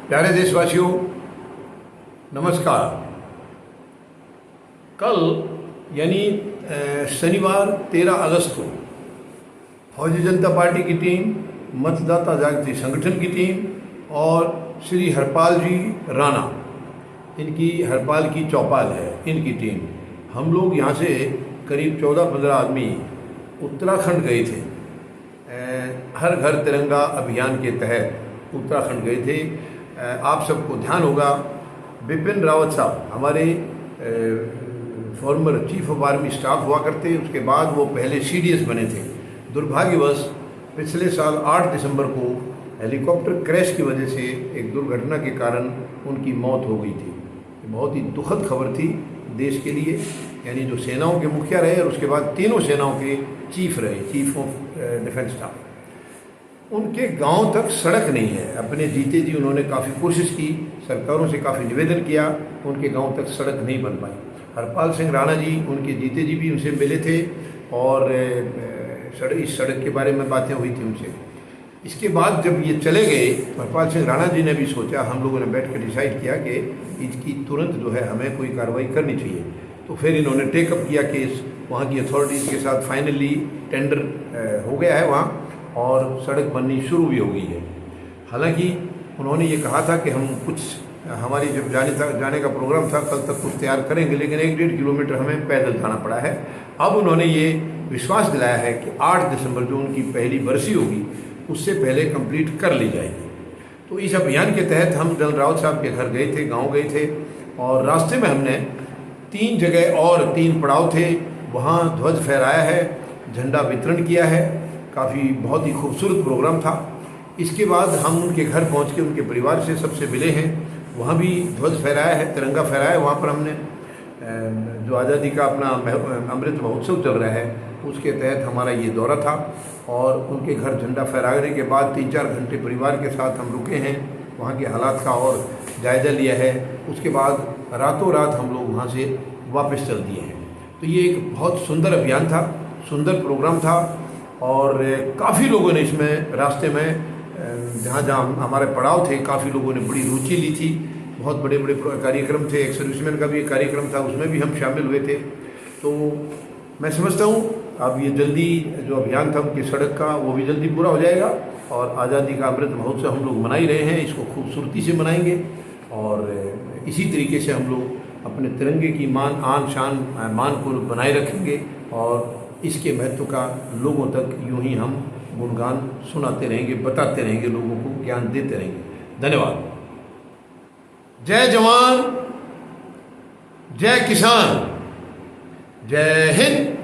प्यारे देशवासियों, नमस्कार। कल यानी शनिवार 13 अगस्त को फौजी जनता पार्टी की टीम, मतदाता जागृति संगठन की टीम और श्री हरपाल जी राणा, इनकी हरपाल की चौपाल है, इनकी टीम, हम लोग यहाँ से करीब 14-15 आदमी उत्तराखंड गए थे। हर घर तिरंगा अभियान के तहत उत्तराखंड गए थे। आप सबको ध्यान होगा, बिपिन रावत साहब हमारे former chief of army staff हुआ करते, उसके बाद वो पहले CDS बने थे। दुर्भाग्यवश पिछले साल 8 दिसंबर को हेलीकॉप्टर क्रैश की वजह से एक दुर्घटना के कारण उनकी मौत हो गई थी। बहुत ही दुखद खबर थी देश के लिए, यानी जो सेनाओं के मुखिया रहे और उसके बाद तीनों सेनाओं के चीफ रहे, चीफ ऑफ डिफेंस स्टाफ। उनके गांव तक सड़क नहीं है। अपने जीते जी उन्होंने काफ़ी कोशिश की, सरकारों से काफ़ी निवेदन किया, उनके गांव तक सड़क नहीं बन पाई। हरपाल सिंह राणा जी, उनके जीते जी भी उनसे मिले थे और इस सड़क के बारे में बातें हुई थी उनसे। इसके बाद जब ये चले गए, हरपाल सिंह राणा जी ने भी सोचा, हम लोगों ने बैठ कर डिसाइड किया कि इसकी तुरंत जो है हमें कोई कार्रवाई करनी चाहिए। तो फिर इन्होंने टेकअप किया केस, वहाँ की अथॉरिटीज़ के साथ फाइनली टेंडर हो गया है वहाँ और सड़क बननी शुरू भी हो गई है। हालांकि उन्होंने ये कहा था कि हम कुछ, हमारी जब जाने का प्रोग्राम था, कल तक कुछ तैयार करेंगे, लेकिन 1-1.5 किलोमीटर हमें पैदल जाना पड़ा है। अब उन्होंने ये विश्वास दिलाया है कि 8 दिसंबर जो उनकी पहली बरसी होगी उससे पहले कंप्लीट कर ली जाएगी। तो इस अभियान के तहत हम जनरल रावत साहब के घर गए थे, गाँव गए थे, और रास्ते में हमने 3 जगह और 3 पड़ाव थे, वहाँ ध्वज फहराया है, झंडा वितरण किया है। काफ़ी बहुत ही खूबसूरत प्रोग्राम था। इसके बाद हम उनके घर पहुंच के उनके परिवार से सबसे मिले हैं, वहाँ भी ध्वज फहराया है, तिरंगा फहराया है। वहाँ पर हमने जो आज़ादी का अपना अमृत महोत्सव चल रहा है उसके तहत हमारा ये दौरा था, और उनके घर झंडा फहराने के बाद 3-4 घंटे परिवार के साथ हम रुके हैं, वहाँ के हालात का और जायज़ा लिया है। उसके बाद रातों रात हम लोग वहाँ से वापस चल दिए हैं। तो ये एक बहुत सुंदर अभियान था, सुंदर प्रोग्राम था, और काफ़ी लोगों ने इसमें रास्ते में जहाँ जहाँ हमारे पड़ाव थे, काफ़ी लोगों ने बड़ी रुचि ली थी। बहुत बड़े बड़े कार्यक्रम थे, एक सर्विसमैन का भी एक कार्यक्रम था, उसमें भी हम शामिल हुए थे। तो मैं समझता हूँ अब ये जल्दी जो अभियान था उनकी सड़क का, वो भी जल्दी पूरा हो जाएगा, और आज़ादी का अमृत महोत्सव हम लोग मना ही रहे हैं, इसको खूबसूरती से मनाएंगे, और इसी तरीके से हम लोग अपने तिरंगे की आन शान मान को बनाए रखेंगे, और इसके महत्व का लोगों तक यूं ही हम गुणगान सुनाते रहेंगे, बताते रहेंगे, लोगों को ज्ञान देते रहेंगे। धन्यवाद। जय जवान, जय किसान, जय हिंद।